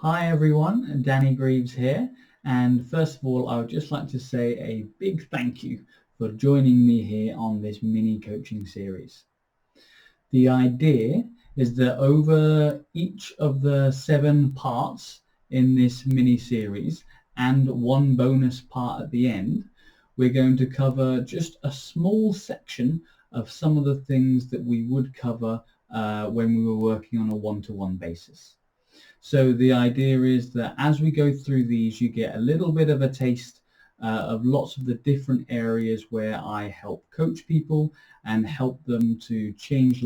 Hi everyone, Danny Greaves here, and first of all I would just like to say a big thank you for joining me here on this mini coaching series. The idea is that over each of the 7 parts in this mini series and one bonus part at the end, we're going to cover just a small section of some of the things that we would cover when we were working on a one-to-one basis. So the idea is that as we go through these, you get a little bit of a taste of lots of the different areas where I help coach people and help them to change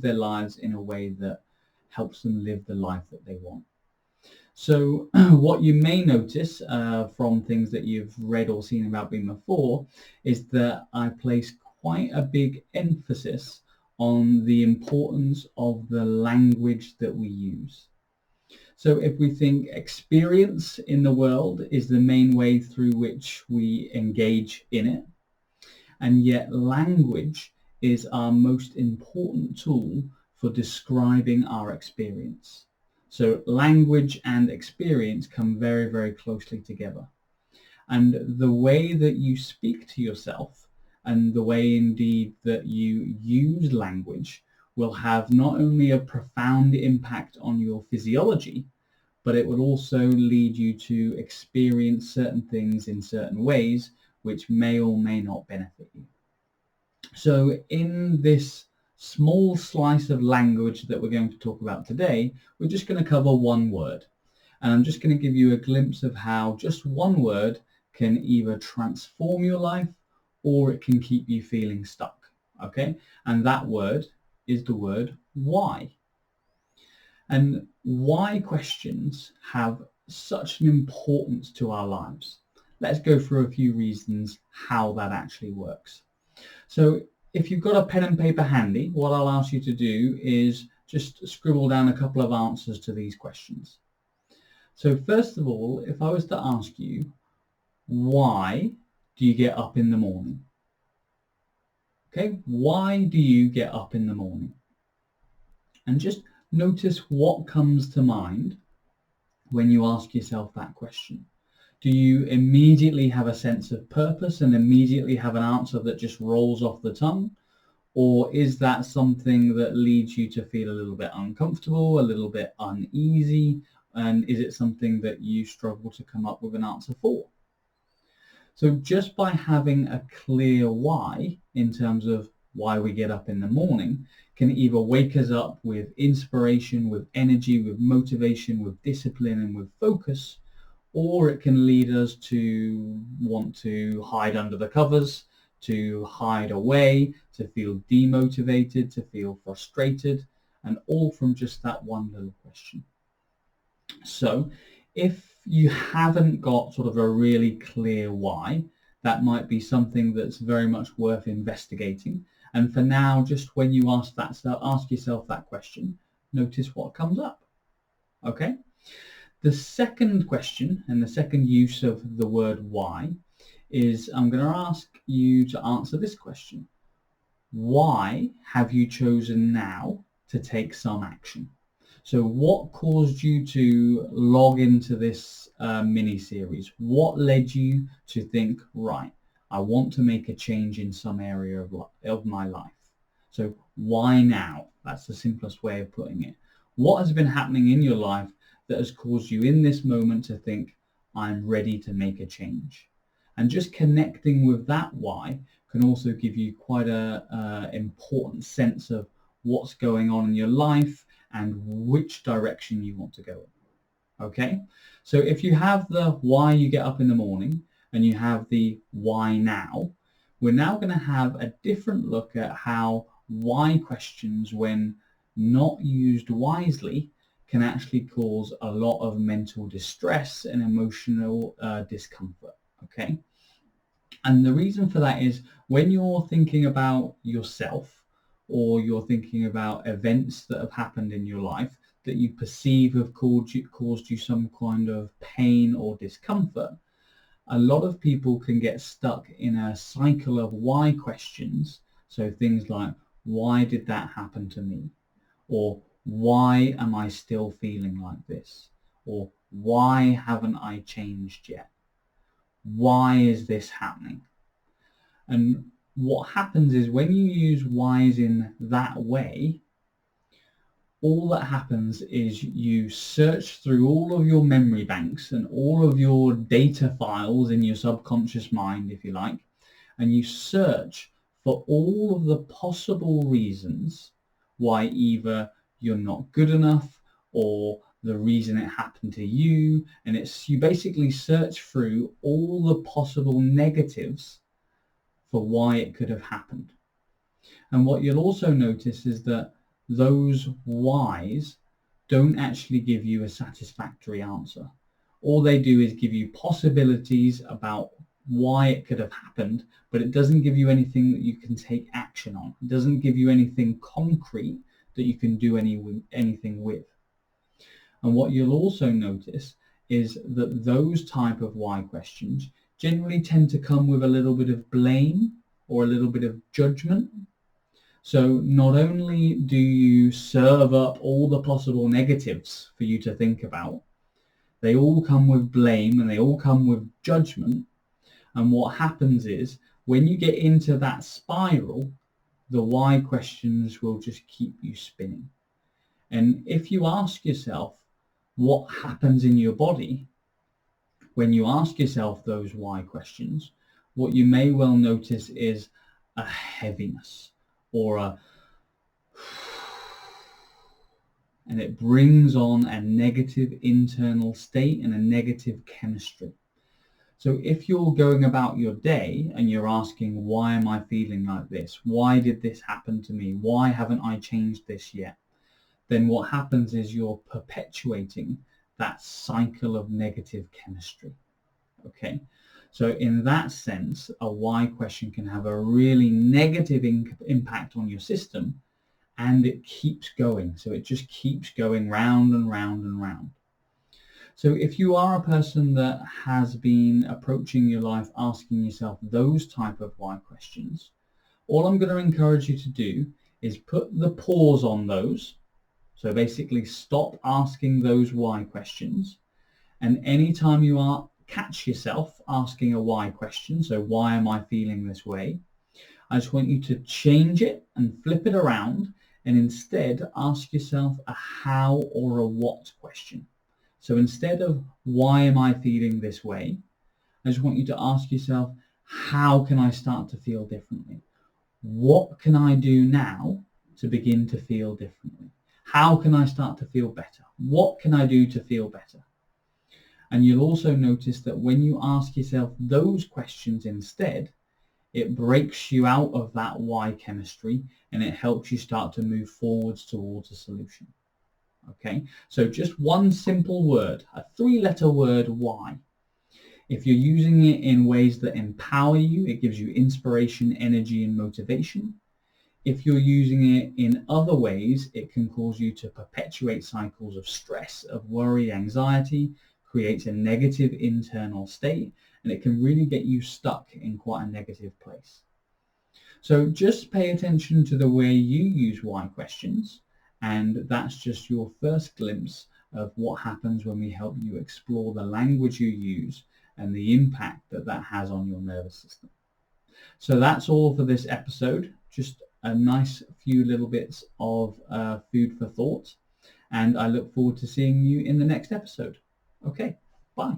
their lives in a way that helps them live the life that they want. So what you may notice from things that you've read or seen about me before is that I place quite a big emphasis on the importance of the language that we use. So if we think experience in the world is the main way through which we engage in it, and yet language is our most important tool for describing our experience. So language and experience come very, very closely together. And the way that you speak to yourself and the way indeed that you use language will have not only a profound impact on your physiology, but it will also lead you to experience certain things in certain ways which may or may not benefit you. So in this small slice of language that we're going to talk about today, we're just going to cover one word. And I'm just going to give you a glimpse of how just one word can either transform your life or it can keep you feeling stuck. Okay? And that word is the word why. And why questions have such an importance to our lives. Let's go through a few reasons how that actually works. So if you've got a pen and paper handy, what I'll ask you to do is just scribble down a couple of answers to these questions. So first of all, if I was to ask you, why do you get up in the morning? Okay, why do you get up in the morning? And just notice what comes to mind when you ask yourself that question. Do you immediately have a sense of purpose and immediately have an answer that just rolls off the tongue? Or is that something that leads you to feel a little bit uncomfortable, a little bit uneasy? And is it something that you struggle to come up with an answer for? So just by having a clear why in terms of why we get up in the morning can either wake us up with inspiration, with energy, with motivation, with discipline and with focus, or it can lead us to want to hide under the covers, to hide away, to feel demotivated, to feel frustrated, and all from just that one little question. So if you haven't got sort of a really clear why, that might be something that's very much worth investigating. And for now, just when you ask yourself that question, notice what comes up. Okay? The second question and the second use of the word why is I'm going to ask you to answer this question. Why have you chosen now to take some action? So what caused you to log into this mini-series? What led you to think, right, I want to make a change in some area of my life? So why now? That's the simplest way of putting it. What has been happening in your life that has caused you in this moment to think, I'm ready to make a change? And just connecting with that why can also give you quite a important sense of what's going on in your life and which direction you want to go in. Okay, so if you have the why you get up in the morning and you have the why now, we're now going to have a different look at how why questions, when not used wisely, can actually cause a lot of mental distress and emotional discomfort. Okay, and the reason for that is when you're thinking about yourself or you're thinking about events that have happened in your life that you perceive have caused you some kind of pain or discomfort, a lot of people can get stuck in a cycle of why questions. So things like, why did that happen to me? Or why am I still feeling like this? or why haven't I changed yet? Why is this happening? And what happens is when you use whys in that way, all that happens is you search through all of your memory banks and all of your data files in your subconscious mind, if you like, and you search for all of the possible reasons why either you're not good enough or the reason it happened to you, and you basically search through all the possible negatives for why it could have happened. And what you'll also notice is that those whys don't actually give you a satisfactory answer. All they do is give you possibilities about why it could have happened, but it doesn't give you anything that you can take action on. It doesn't give you anything concrete that you can do anything with. And what you'll also notice is that those type of why questions generally tend to come with a little bit of blame or a little bit of judgment. So not only do you serve up all the possible negatives for you to think about, they all come with blame and they all come with judgment. And what happens is when you get into that spiral, the why questions will just keep you spinning. And if you ask yourself what happens in your body when you ask yourself those why questions, what you may well notice is a heaviness or and it brings on a negative internal state and a negative chemistry. So if you're going about your day and you're asking, why am I feeling like this? Why did this happen to me? Why haven't I changed this yet? Then what happens is you're perpetuating that cycle of negative chemistry. Okay, so in that sense, a why question can have a really negative impact on your system, and it keeps going. So it just keeps going round and round and round. So if you are a person that has been approaching your life asking yourself those type of why questions, all I'm going to encourage you to do is put the pause on those. So basically stop asking those why questions. And anytime you catch yourself asking a why question, so why am I feeling this way, I just want you to change it and flip it around and instead ask yourself a how or a what question. So instead of why am I feeling this way, I just want you to ask yourself, how can I start to feel differently? What can I do now to begin to feel differently? How can I start to feel better? What can I do to feel better? And you'll also notice that when you ask yourself those questions instead, it breaks you out of that why chemistry and it helps you start to move forwards towards a solution. Okay, so just one simple word, a 3-letter word, why. If you're using it in ways that empower you, it gives you inspiration, energy, and motivation. If you're using it in other ways, it can cause you to perpetuate cycles of stress, of worry, anxiety, creates a negative internal state, and it can really get you stuck in quite a negative place. So just pay attention to the way you use why questions, and that's just your first glimpse of what happens when we help you explore the language you use and the impact that that has on your nervous system. So that's all for this episode. Just a nice few little bits of food for thought, and I look forward to seeing you in the next episode. Okay, bye.